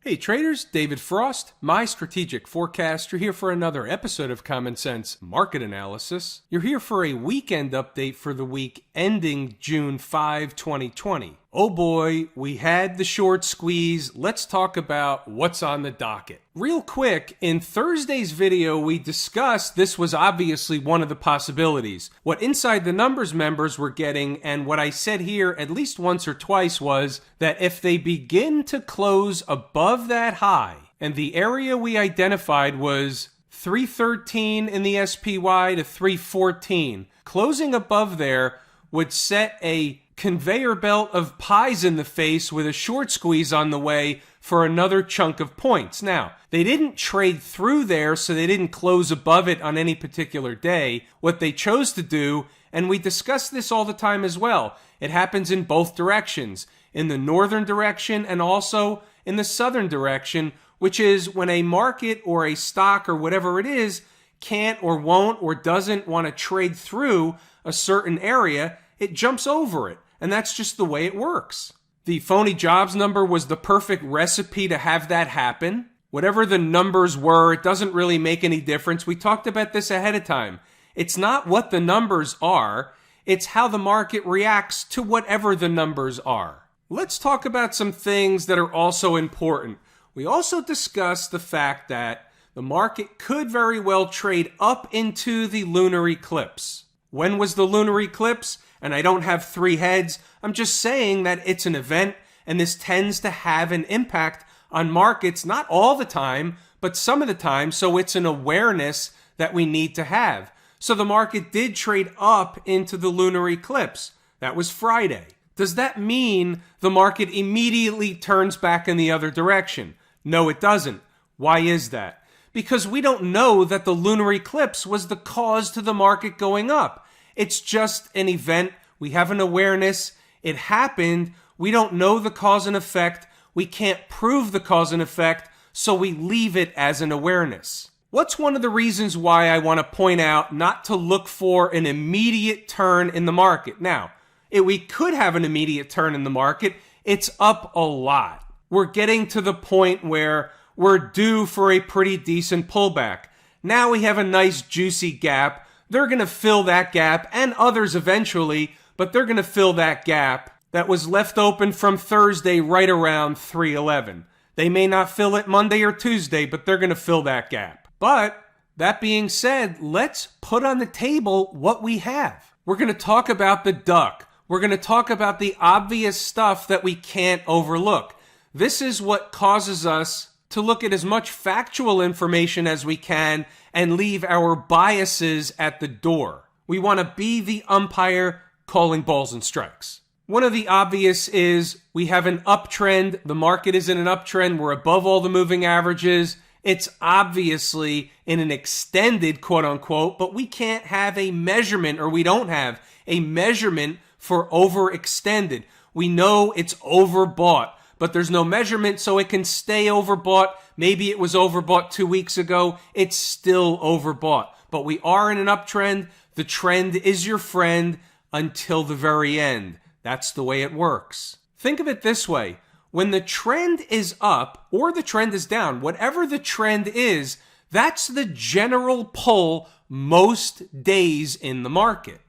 Hey traders, David Frost, my strategic forecaster, here for another episode of Common Sense Market Analysis. You're here for a weekend update for the week ending June 5, 2020. Oh boy, we had the short squeeze. Let's talk about what's on the docket. Real quick, in Thursday's video, we discussed this was obviously one of the possibilities. What Inside the Numbers members were getting, and what I said here at least once or twice, was that if they begin to close above that high, and the area we identified was 313 in the SPY to 314, closing above there would set a conveyor belt of pies in the face with a short squeeze on the way for another chunk of points. Now, they didn't trade through there, so they didn't close above it on any particular day. What they chose to do, and we discuss this all the time as well, it happens in both directions, in the northern direction and also in the southern direction, which is when a market or a stock or whatever it is can't or won't or doesn't want to trade through a certain area, it jumps over it. And that's just the way it works. The phony jobs number was the perfect recipe to have that happen. Whatever the numbers were, it doesn't really make any difference. We talked about this ahead of time. It's not what the numbers are, it's how the market reacts to whatever the numbers are. Let's talk about some things that are also important. We also discussed the fact that the market could very well trade up into the lunar eclipse. When was the lunar eclipse? And I don't have three heads. I'm just saying that it's an event, and this tends to have an impact on markets, not all the time, but some of the time, so it's an awareness that we need to have. So the market did trade up into the lunar eclipse. That was Friday. Does that mean the market immediately turns back in the other direction? No, it doesn't. Why is that? Because we don't know that the lunar eclipse was the cause to the market going up. It's just an event. We have an awareness. It happened. We don't know the cause and effect. We can't prove the cause and effect, so we leave it as an awareness. What's one of the reasons why I want to point out not to look for an immediate turn in the market? Now, we could have an immediate turn in the market. It's up a lot. We're getting to the point where we're due for a pretty decent pullback. Now we have a nice juicy gap. They're going to fill that gap, and others eventually, but they're going to fill that gap that was left open from Thursday right around 311. They may not fill it Monday or Tuesday, but they're going to fill that gap. But that being said, let's put on the table what we have. We're going to talk about the duck. We're going to talk about the obvious stuff that we can't overlook. This is what causes us to look at as much factual information as we can and leave our biases at the door. We want to be the umpire calling balls and strikes. One of the obvious is we have an uptrend. The market is in an uptrend. We're above all the moving averages. It's obviously in an extended quote unquote, but we can't have a measurement, or we don't have a measurement for overextended. We know it's overbought, but there's no measurement, so it can stay overbought. Maybe it was overbought 2 weeks ago. It's still overbought. But we are in an uptrend. The trend is your friend until the very end. That's the way it works. Think of it this way. When the trend is up or the trend is down, whatever the trend is, that's the general pull most days in the market.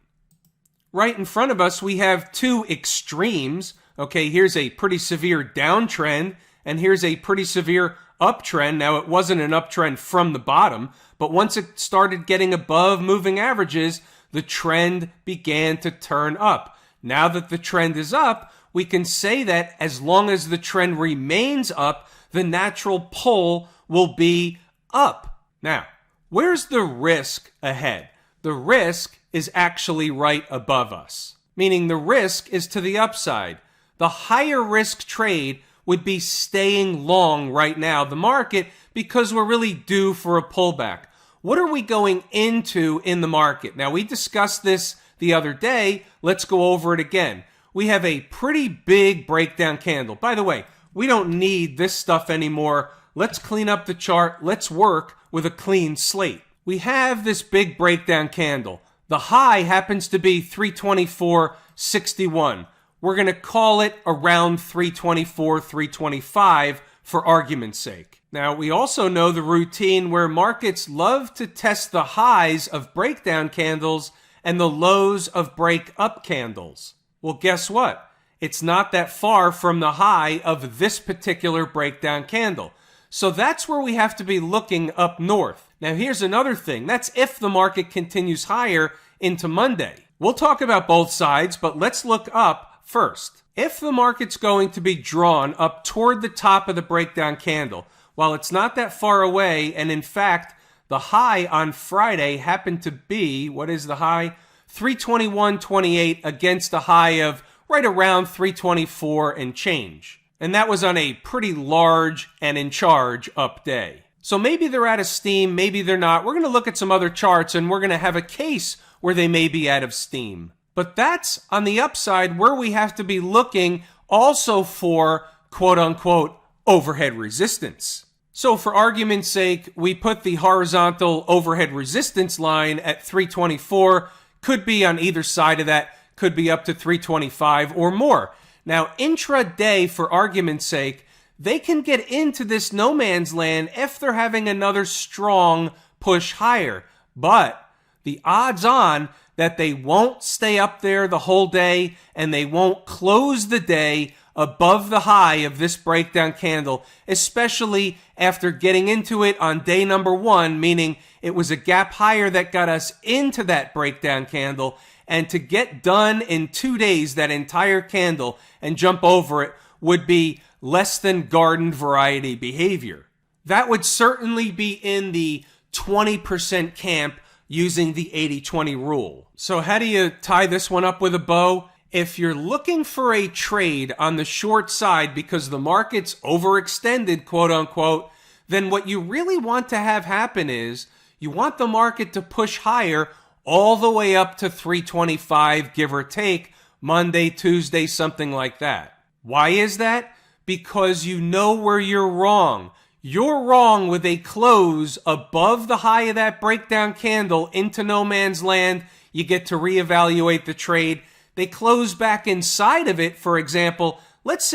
Right in front of us, we have two extremes. Okay, here's a pretty severe downtrend, and here's a pretty severe uptrend. Now, it wasn't an uptrend from the bottom, but once it started getting above moving averages, the trend began to turn up. Now that the trend is up, we can say that as long as the trend remains up, the natural pull will be up. Now, where's the risk ahead? The risk is actually right above us, meaning the risk is to the upside. The higher risk trade would be staying long right now, the market, because we're really due for a pullback. What are we going into in the market? Now, we discussed this the other day. Let's go over it again. We have a pretty big breakdown candle. By the way, we don't need this stuff anymore. Let's clean up the chart. Let's work with a clean slate. We have this big breakdown candle. The high happens to be 324.61. We're going to call it around 324, 325 for argument's sake. Now, we also know the routine where markets love to test the highs of breakdown candles and the lows of break-up candles. Well, guess what? It's not that far from the high of this particular breakdown candle. So that's where we have to be looking up north. Now, here's another thing. That's if the market continues higher into Monday. We'll talk about both sides, but let's look up first. If the market's going to be drawn up toward the top of the breakdown candle, while it's not that far away, and in fact, the high on Friday happened to be, what is the high? 321.28 against a high of right around 324 and change. And that was on a pretty large and in charge up day. So maybe they're out of steam, maybe they're not. We're going to look at some other charts and we're going to have a case where they may be out of steam. But that's on the upside where we have to be looking also for quote unquote overhead resistance. So for argument's sake, we put the horizontal overhead resistance line at 324, could be on either side of that, could be up to 325 or more. Now, intraday, for argument's sake, they can get into this no man's land if they're having another strong push higher. But the odds on that they won't stay up there the whole day and they won't close the day above the high of this breakdown candle, especially after getting into it on day number one, meaning it was a gap higher that got us into that breakdown candle, and to get done in 2 days, that entire candle, and jump over it would be less than garden variety behavior. That would certainly be in the 20% camp using the 80-20 rule. So how do you tie this one up with a bow? If you're looking for a trade on the short side because the market's overextended, quote unquote, then what you really want to have happen is you want the market to push higher all the way up to 325, give or take, Monday, Tuesday, something like that. Why is that? Because you know where you're wrong. You're wrong with a close above the high of that breakdown candle into no man's land. You get to reevaluate the trade. They close back inside of it, for example. Let's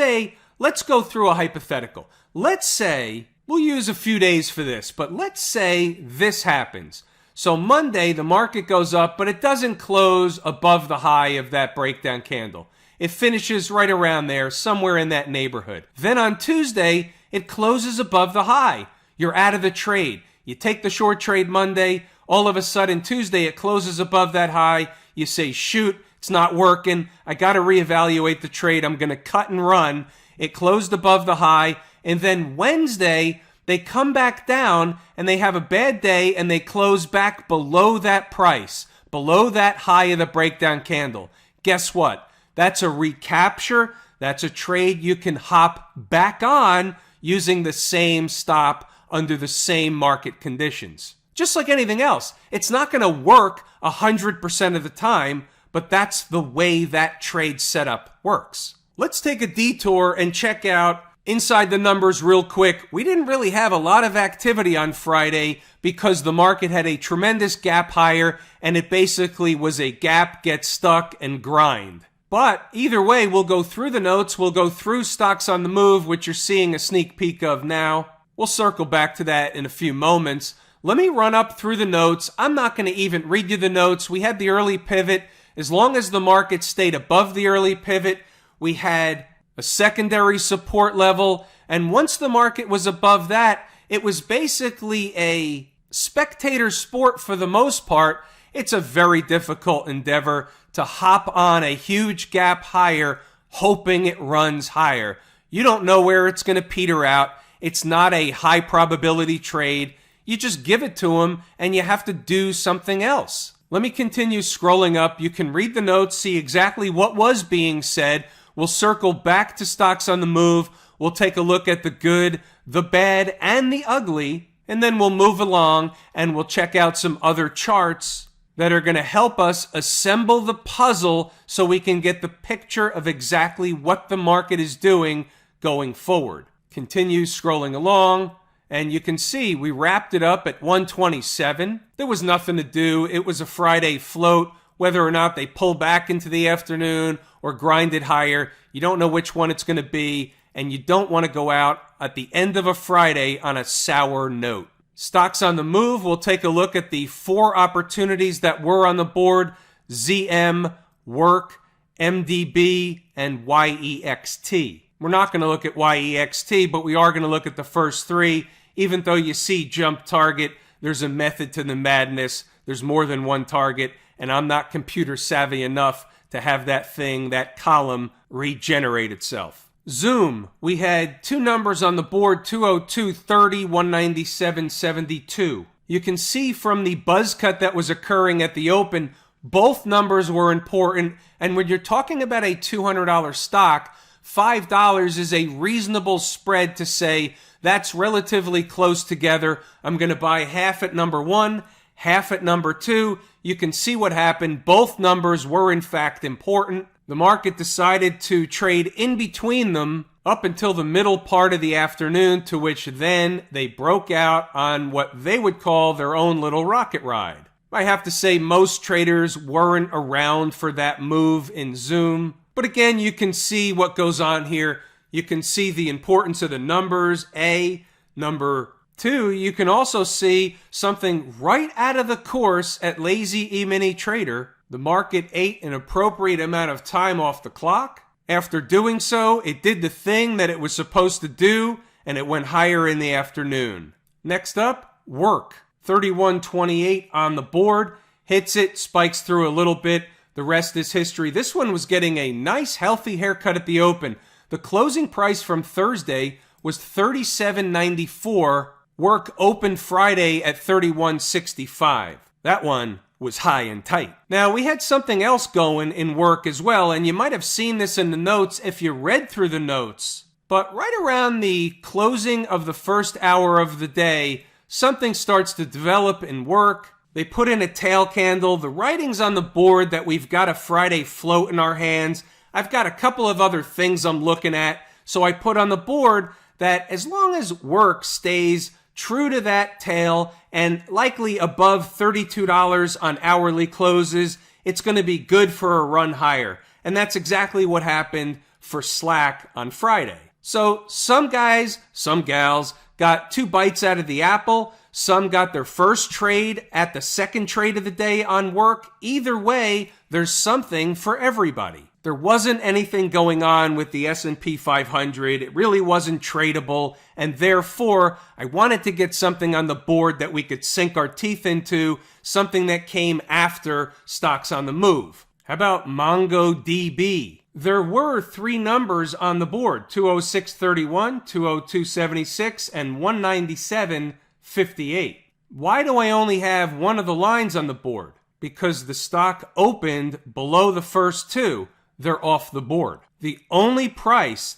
go through a hypothetical. Let's say, we'll use a few days for this, but let's say this happens. So Monday, the market goes up, but it doesn't close above the high of that breakdown candle. It finishes right around there, somewhere in that neighborhood. Then on Tuesday, it closes above the high. You're out of the trade. You take the short trade Monday. All of a sudden, Tuesday, it closes above that high. You say, shoot, it's not working. I got to reevaluate the trade. I'm going to cut and run. It closed above the high. And then Wednesday, they come back down and they have a bad day and they close back below that price, below that high of the breakdown candle. Guess what? That's a recapture. That's a trade you can hop back on using the same stop under the same market conditions. Just like anything else, it's not going to work 100% of the time, but that's the way that trade setup works. Let's take a detour and check out inside the numbers real quick. We didn't really have a lot of activity on Friday because the market had a tremendous gap higher and it basically was a gap, get stuck, and grind. But either way, we'll go through the notes. We'll go through stocks on the move, which you're seeing a sneak peek of now. We'll circle back to that in a few moments. Let me run up through the notes. I'm not going to even read you the notes. We had the early pivot. As long as the market stayed above the early pivot, we had a secondary support level. And once the market was above that, it was basically a spectator sport for the most part. It's a very difficult endeavor to hop on a huge gap higher, hoping it runs higher. You don't know where it's going to peter out. It's not a high probability trade. You just give it to them and you have to do something else. Let me continue scrolling up. You can read the notes, see exactly what was being said. We'll circle back to stocks on the move. We'll take a look at the good, the bad, and the ugly, and then we'll move along and we'll check out some other charts that are going to help us assemble the puzzle so we can get the picture of exactly what the market is doing going forward. Continue scrolling along, and you can see we wrapped it up at 127. There was nothing to do. It was a Friday float. Whether or not they pull back into the afternoon or grind it higher, you don't know which one it's going to be, and you don't want to go out at the end of a Friday on a sour note. Stocks on the move, we'll take a look at the 4 opportunities that were on the board: ZM, Work, MDB, and YEXT. We're not going to look at YEXT, but we are going to look at the first 3. Even though you see jump target, there's a method to the madness. There's more than one target, and I'm not computer savvy enough to have that column, regenerate itself. Zoom, we had 2 numbers on the board, 202.30, 197.72. You can see from the buzz cut that was occurring at the open, both numbers were important, and when you're talking about a $200 stock, $5 is a reasonable spread to say that's relatively close together. I'm going to buy half at number 1, half at number 2. You can see what happened. Both numbers were in fact important. The market decided to trade in between them up until the middle part of the afternoon, to which then they broke out on what they would call their own little rocket ride. I have to say most traders weren't around for that move in Zoom. But again, you can see what goes on here. You can see the importance of the numbers, A. Number 2, you can also see something right out of the course at Lazy E-mini Trader. The market ate an appropriate amount of time off the clock. After doing so, it did the thing that it was supposed to do, and it went higher in the afternoon. Next up, Work. 31.28 on the board. Hits it, spikes through a little bit. The rest is history. This one was getting a nice, healthy haircut at the open. The closing price from Thursday was $37.94. Work opened Friday at $31.65. That one was high and tight. Now, we had something else going in Work as well, and you might have seen this in the notes if you read through the notes. But right around the closing of the first hour of the day, something starts to develop in Work. They put in a tail candle. The writing's on the board that we've got a Friday float in our hands. I've got a couple of other things I'm looking at. So I put on the board that as long as Work stays true to that tail and likely above $32 on hourly closes, it's going to be good for a run higher. And that's exactly what happened for Slack on Friday. So some guys, some gals got 2 bites out of the apple. Some got their first trade at the second trade of the day on Work. Either way, there's something for everybody. There wasn't anything going on with the S&P 500. It really wasn't tradable, and therefore, I wanted to get something on the board that we could sink our teeth into, something that came after stocks on the move. How about MongoDB? There were 3 numbers on the board, 206.31, 202.76, and 197.58. Why do I only have one of the lines on the board? Because the stock opened below the first 2. They're off the board. The only price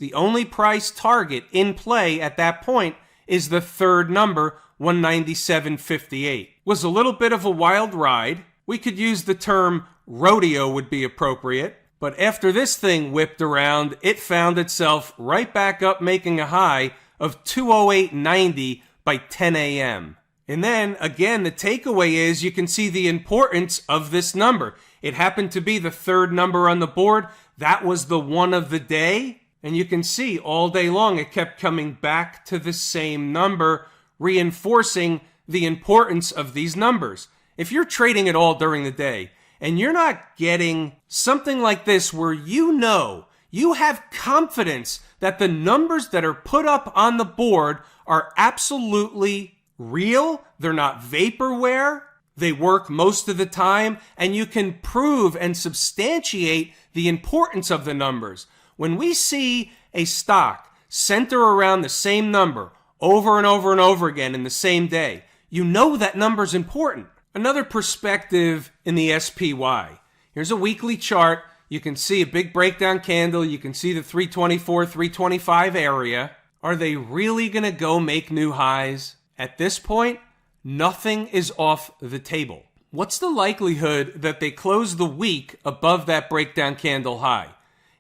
target in play at that point is the third number, 197.58. Was a little bit of a wild ride. We could use the term rodeo would be appropriate. But after this thing whipped around, it found itself right back up making a high of 208.90 by 10 a.m. And then, again, the takeaway is you can see the importance of this number. It happened to be the third number on the board. That was the one of the day. And you can see all day long it kept coming back to the same number, reinforcing the importance of these numbers. If you're trading at all during the day and you're not getting something like this where you know, you have confidence that the numbers that are put up on the board are absolutely real, they're not vaporware, they work most of the time, and you can prove and substantiate the importance of the numbers. When we see a stock center around the same number over and over and over again in the same day, you know that number's important. Another perspective in the SPY. Here's a weekly chart. You can see a big breakdown candle. You can see the 324, 325 area. Are they really going to go make new highs? At this point, nothing is off the table. What's the likelihood that they close the week above that breakdown candle high?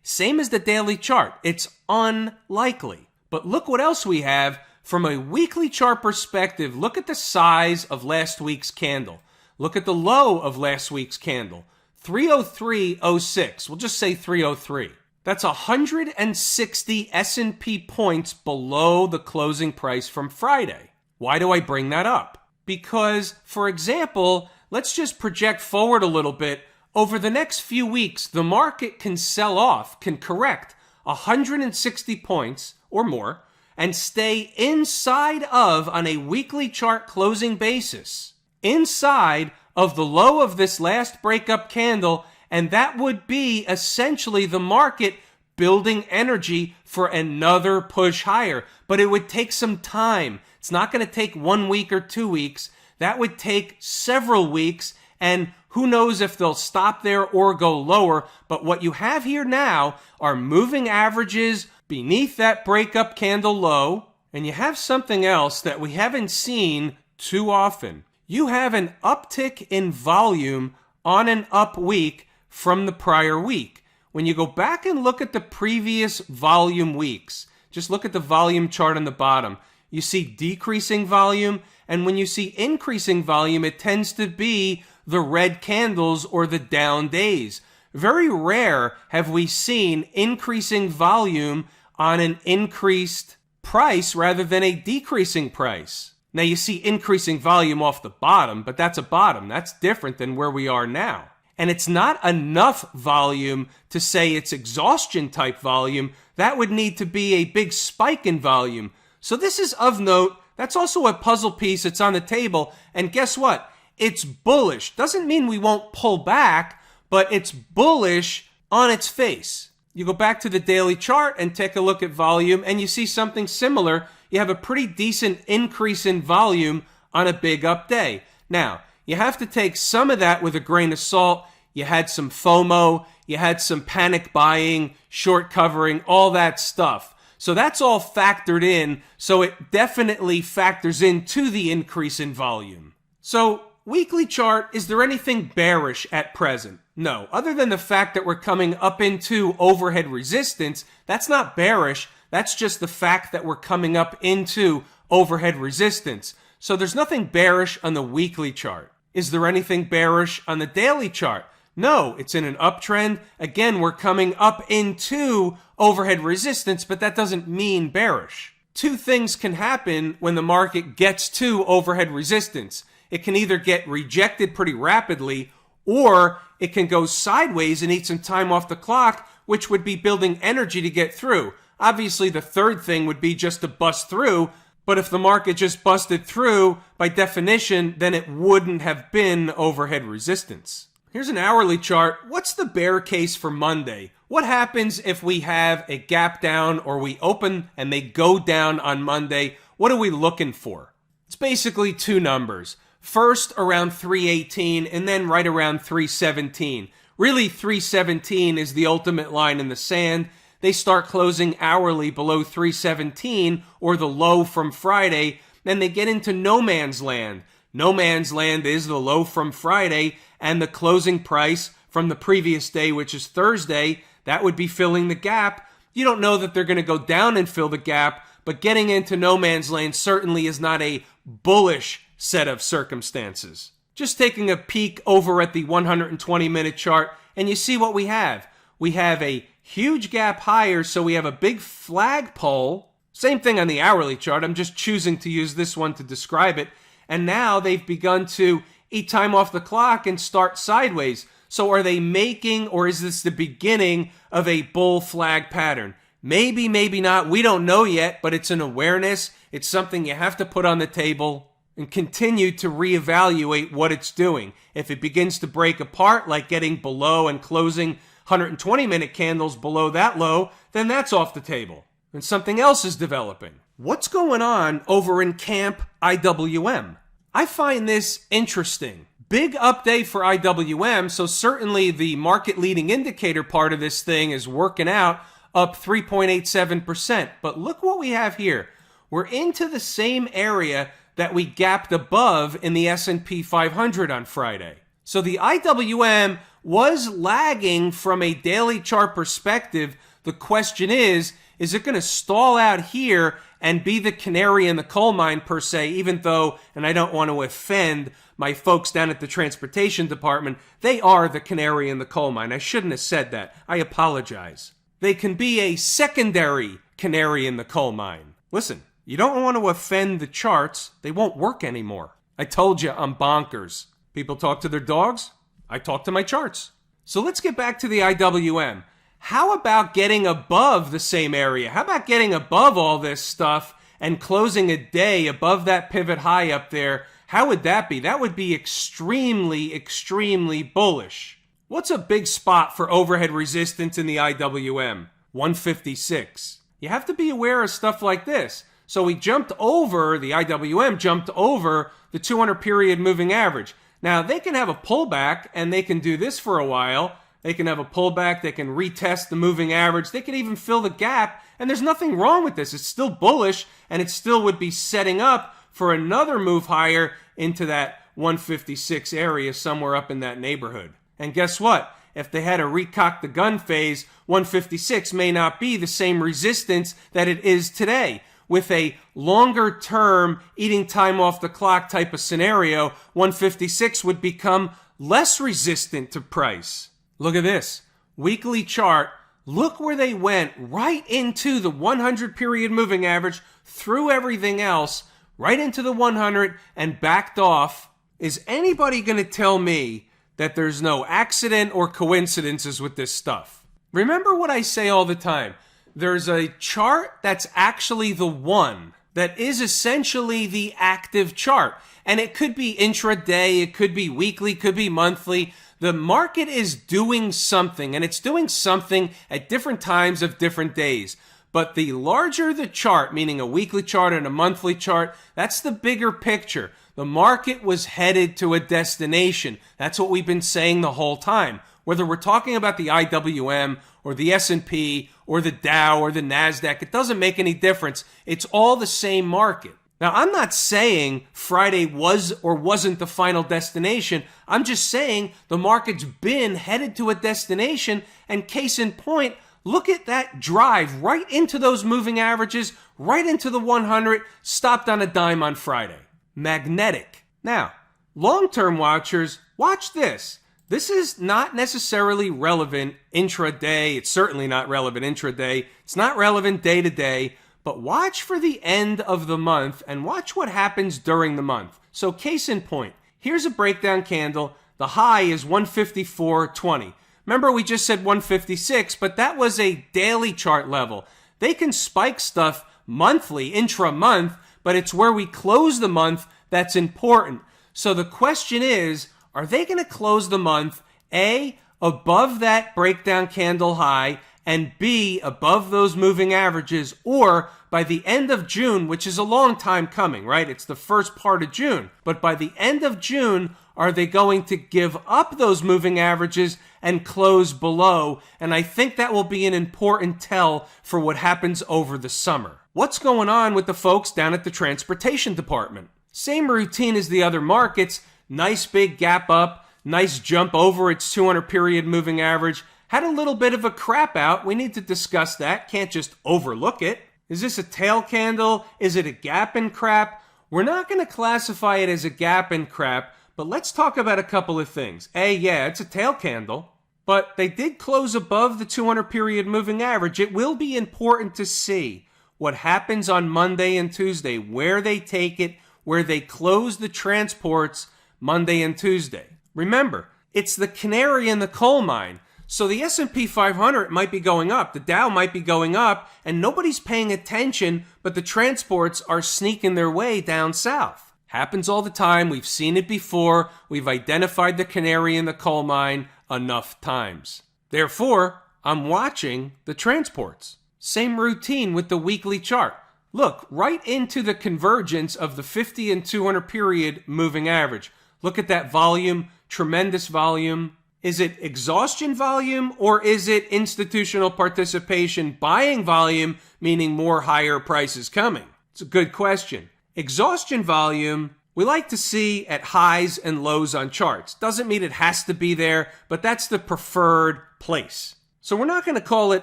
Same as the daily chart. It's unlikely. But look what else we have from a weekly chart perspective. Look at the size of last week's candle. Look at the low of last week's candle. 303.06. We'll just say 303. That's 160 S&P points below the closing price from Friday. Why do I bring that up? Because, for example, let's just project forward a little bit. Over the next few weeks, the market can sell off, can correct 160 points or more, and stay inside of, on a weekly chart closing basis, inside of the low of this last breakup candle, and that would be essentially the market building energy for another push higher. But it would take some time. It's not going to take 1 week or 2 weeks. That would take several weeks, and who knows if they'll stop there or go lower. But what you have here now are moving averages beneath that breakup candle low, and you have something else that we haven't seen too often. You have an uptick in volume on an up week from the prior week. When you go back and look at the previous volume weeks, just look at the volume chart on the bottom, you see decreasing volume, and when you see increasing volume, it tends to be the red candles or the down days. Very rare have we seen increasing volume on an increased price rather than a decreasing price. Now you see increasing volume off the bottom, but that's a bottom. That's different than where we are now. And it's not enough volume to say it's exhaustion type volume. That would need to be a big spike in volume. So this is of note. That's also a puzzle piece. It's on the table. And guess what? It's bullish. Doesn't mean we won't pull back, but it's bullish on its face. You go back to the daily chart and take a look at volume, and you see something similar. You have a pretty decent increase in volume on a big up day. Now, you have to take some of that with a grain of salt. You had some FOMO, you had some panic buying, short covering, all that stuff. So that's all factored in, so it definitely factors into the increase in volume. So, weekly chart, is there anything bearish at present? No. Other than the fact that we're coming up into overhead resistance, that's not bearish. That's just the fact that we're coming up into overhead resistance. So there's nothing bearish on the weekly chart. Is there anything bearish on the daily chart? No, it's in an uptrend. Again, we're coming up into overhead resistance, but that doesn't mean bearish. Two things can happen when the market gets to overhead resistance. It can either get rejected pretty rapidly, or it can go sideways and eat some time off the clock, which would be building energy to get through. Obviously, the third thing would be just to bust through, but if the market just busted through, by definition, then it wouldn't have been overhead resistance. Here's an hourly chart. What's the bear case for Monday? What happens if we have a gap down or we open and they go down on Monday? What are we looking for? It's basically two numbers. First around 318 and then right around 317. Really, 317 is the ultimate line in the sand. They start closing hourly below 317 or the low from Friday, then they get into no man's land. No man's land is the low from Friday and the closing price from the previous day, which is Thursday. That would be filling the gap. You don't know that they're going to go down and fill the gap, but getting into no man's land certainly is not a bullish set of circumstances. Just taking a peek over at the 120-minute chart, and you see what we have. We have a huge gap higher, so we have a big flagpole. Same thing on the hourly chart. I'm just choosing to use this one to describe it. And now they've begun to eat time off the clock and start sideways. So are they making, or is this the beginning of a bull flag pattern? Maybe, maybe not. We don't know yet, but it's an awareness. It's something you have to put on the table and continue to reevaluate what it's doing. If it begins to break apart, like getting below and closing 120-minute candles below that low, then that's off the table. And something else is developing. What's going on over in Camp IWM? I find this interesting. Big up day for IWM, so certainly the market leading indicator part of this thing is working out, up 3.87%. But look what we have here. We're into the same area that we gapped above in the S&P 500 on Friday. So the IWM was lagging from a daily chart perspective. The question is it going to stall out here and be the canary in the coal mine per se, even though, and I don't want to offend my folks down at the transportation department, they are the canary in the coal mine. I shouldn't have said that. I apologize. They can be a secondary canary in the coal mine. Listen, you don't want to offend the charts. They won't work anymore. I told you I'm bonkers. People talk to their dogs. I talk to my charts. So let's get back to the IWM. How about getting above the same area? How about getting above all this stuff and closing a day above that pivot high up there? How would that be? That would be extremely, extremely bullish. What's a big spot for overhead resistance in the IWM? 156. You have to be aware of stuff like this. So we jumped over, the IWM jumped over the 200 period moving average. Now they can have a pullback and they can do this for a while. They can have a pullback, they can retest the moving average, they can even fill the gap, and there's nothing wrong with this. It's still bullish, and it still would be setting up for another move higher into that 156 area, somewhere up in that neighborhood. And guess what? If they had a recock the gun phase, 156 may not be the same resistance that it is today. With a longer term eating time off the clock type of scenario, 156 would become less resistant to price. Look at this. Weekly chart. Look where they went right into the 100 period moving average, through everything else, right into the 100 and backed off. Is anybody going to tell me that there's no accident or coincidences with this stuff? Remember what I say all the time. There's a chart that's actually the one that is essentially the active chart. And it could be intraday, it could be weekly, could be monthly. The market is doing something, and it's doing something at different times of different days. But the larger the chart, meaning a weekly chart and a monthly chart, that's the bigger picture. The market was headed to a destination. That's what we've been saying the whole time. Whether we're talking about the IWM or the S&P or the Dow or the NASDAQ, it doesn't make any difference. It's all the same market. Now, I'm not saying Friday was or wasn't the final destination. I'm just saying the market's been headed to a destination, and case in point, look at that drive right into those moving averages, right into the 100, stopped on a dime on Friday. Magnetic. Now, long-term watchers, watch this. This is not necessarily relevant intraday. It's certainly not relevant intraday. It's not relevant day to day. But watch for the end of the month and watch what happens during the month. So case in point, here's a breakdown candle. The high is 154.20. Remember we just said 156, but that was a daily chart level. They can spike stuff monthly, intra-month, but it's where we close the month that's important. So the question is, are they going to close the month, A, above that breakdown candle high, and B, above those moving averages, or by the end of June, which is a long time coming, right? It's the first part of June. But by the end of June, are they going to give up those moving averages and close below? And I think that will be an important tell for what happens over the summer. What's going on with the folks down at the transportation department? Same routine as the other markets. Nice big gap up, nice jump over its 200 period moving average. Had a little bit of a crap out. We need to discuss that. Can't just overlook it. Is this a tail candle? Is it a gap and crap? We're not going to classify it as a gap and crap, but let's talk about a couple of things. A, yeah, it's a tail candle, but they did close above the 200 period moving average. It will be important to see what happens on Monday and Tuesday, where they take it, where they close the transports Monday and Tuesday. Remember, it's the canary in the coal mine. So the S&P 500 might be going up, the Dow might be going up, and nobody's paying attention, but the transports are sneaking their way down south. Happens all the time. We've seen it before. We've identified the canary in the coal mine enough times. Therefore, I'm watching the transports. Same routine with the weekly chart. Look right into the convergence of the 50 and 200 period moving average. Look at that volume, tremendous volume. Is it exhaustion volume or is it institutional participation buying volume, meaning more higher prices coming? It's a good question. Exhaustion volume, we like to see at highs and lows on charts. Doesn't mean it has to be there, but that's the preferred place. So we're not going to call it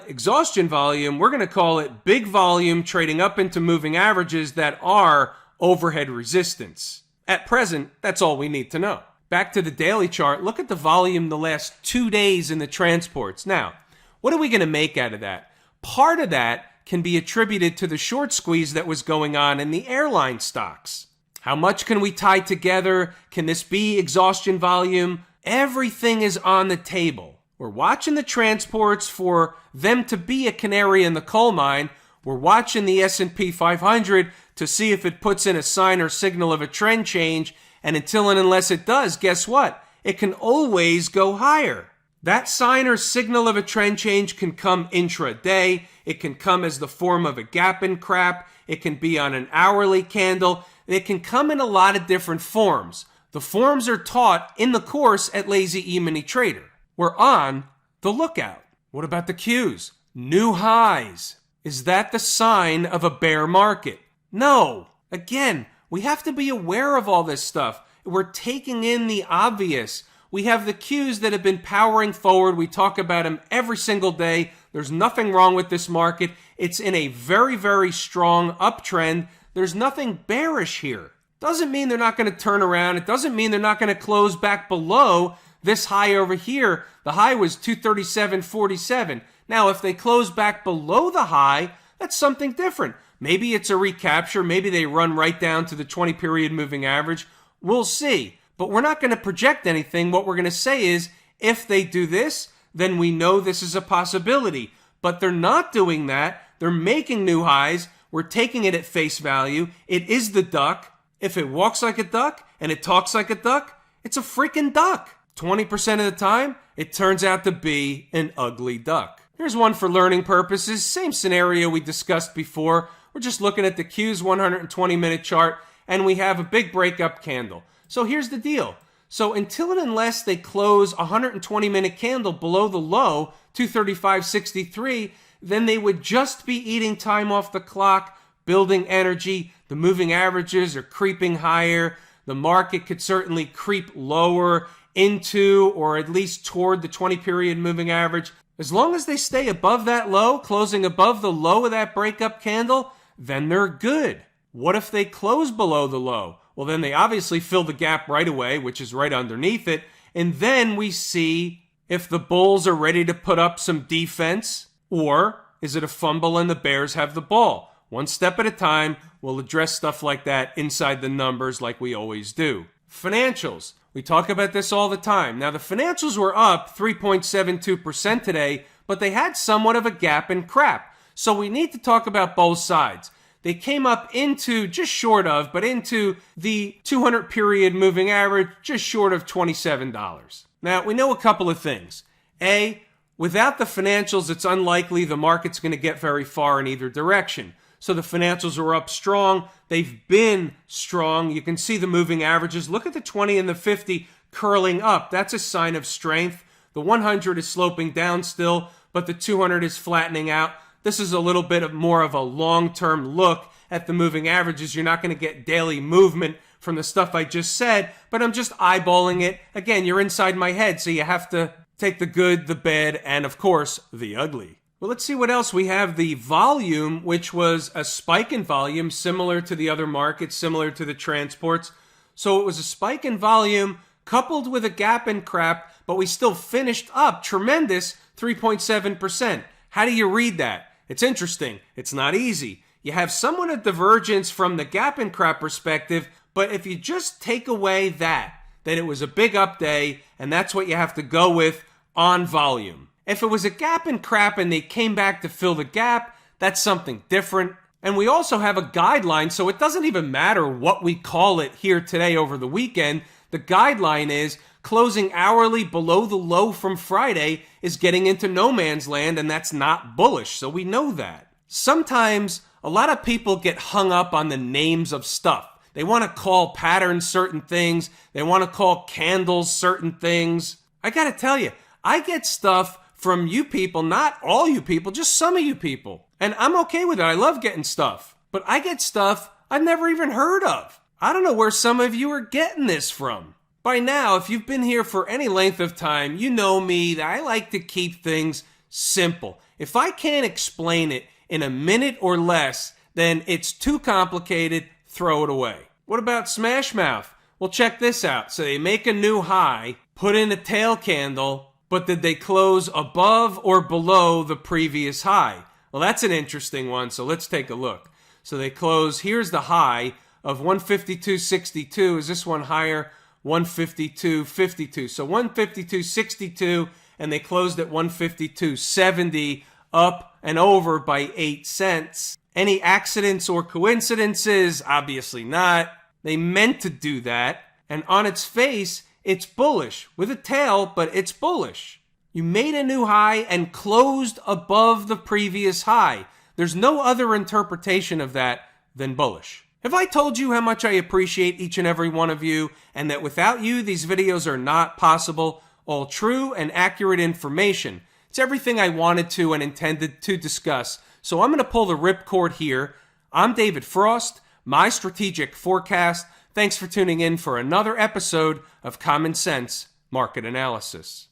exhaustion volume. We're going to call it big volume trading up into moving averages that are overhead resistance. At present, that's all we need to know. Back to the daily chart, look at the volume the last 2 days in the transports. Now, what are we going to make out of that? Part of that can be attributed to the short squeeze that was going on in the airline stocks. How much can we tie together? Can this be exhaustion volume? Everything is on the table. We're watching the transports for them to be a canary in the coal mine. We're watching the S&P 500 to see if it puts in a sign or signal of a trend change. And until and unless it does, guess what? It can always go higher. That sign or signal of a trend change can come intraday. It can come as the form of a gap and crap. It can be on an hourly candle. It can come in a lot of different forms. The forms are taught in the course at Lazy E-mini Trader. We're on the lookout. What about the cues? New highs. Is that the sign of a bear market? No. Again, we have to be aware of all this stuff. We're taking in the obvious. We have the cues that have been powering forward. We talk about them every single day. There's nothing wrong with this market. It's in a very, very strong uptrend. There's nothing bearish here. Doesn't mean they're not going to turn around. It doesn't mean they're not going to close back below this high over here. The high was 237.47. Now, if they close back below the high, that's something different. Maybe it's a recapture. Maybe they run right down to the 20-period moving average. We'll see. But we're not going to project anything. What we're going to say is, if they do this, then we know this is a possibility. But they're not doing that. They're making new highs. We're taking it at face value. It is the duck. If it walks like a duck and it talks like a duck, it's a freaking duck. 20% of the time, it turns out to be an ugly duck. Here's one for learning purposes. Same scenario we discussed before. We're just looking at the Q's 120-minute chart, and we have a big breakup candle. So here's the deal. So until and unless they close a 120-minute candle below the low, 235.63, then they would just be eating time off the clock, building energy. The moving averages are creeping higher. The market could certainly creep lower into or at least toward the 20-period moving average. As long as they stay above that low, closing above the low of that breakup candle, then they're good. What if they close below the low? Well, then they obviously fill the gap right away, which is right underneath it. And then we see if the bulls are ready to put up some defense, or is it a fumble and the bears have the ball? One step at a time. We'll address stuff like that inside the numbers like we always do. Financials. We talk about this all the time. Now, the financials were up 3.72% today, but they had somewhat of a gap and crap. So we need to talk about both sides. They came up into, just short of, but into the 200-period moving average, just short of $27. Now, we know a couple of things. A, without the financials, it's unlikely the market's going to get very far in either direction. So the financials are up strong. They've been strong. You can see the moving averages. Look at the 20 and the 50 curling up. That's a sign of strength. The 100 is sloping down still, but the 200 is flattening out. This is a little bit more of a long-term look at the moving averages. You're not going to get daily movement from the stuff I just said, but I'm just eyeballing it. Again, you're inside my head, so you have to take the good, the bad, and of course, the ugly. Well, let's see what else we have. The volume, which was a spike in volume, similar to the other markets, similar to the transports. So it was a spike in volume coupled with a gap in crap, but we still finished up tremendous 3.7%. How do you read that? It's interesting. It's not easy. You have somewhat of divergence from the gap and crap perspective, but if you just take away that, then it was a big up day, and that's what you have to go with on volume. If it was a gap and crap and they came back to fill the gap, that's something different. And we also have a guideline, so it doesn't even matter what we call it here today over the weekend. The guideline is closing hourly below the low from Friday is getting into no man's land, and that's not bullish, so we know that. Sometimes a lot of people get hung up on the names of stuff. They want to call patterns certain things. They want to call candles certain things. I got to tell you, I get stuff from you people, not all you people, just some of you people. And I'm okay with it. I love getting stuff. But I get stuff I've never even heard of. I don't know where some of you are getting this from. By now, if you've been here for any length of time, you know me that I like to keep things simple. If I can't explain it in a minute or less, then it's too complicated, throw it away. What about smashmouth? Well, check this out. So they make a new high, put in a tail candle, but did they close above or below the previous high? Well, that's an interesting one, so let's take a look. So they close, here's the high of 152.62. Is this one higher? 152.52. So 152.62, and they closed at 152.70, up and over by 8 cents. Any accidents or coincidences? Obviously not. They meant to do that, and on its face, it's bullish. With a tail, but it's bullish. You made a new high and closed above the previous high. There's no other interpretation of that than bullish. Have I told you how much I appreciate each and every one of you, and that without you, these videos are not possible? All true and accurate information. It's everything I wanted to and intended to discuss. So I'm going to pull the ripcord here. I'm David Frost, my strategic forecast. Thanks for tuning in for another episode of Common Sense Market Analysis.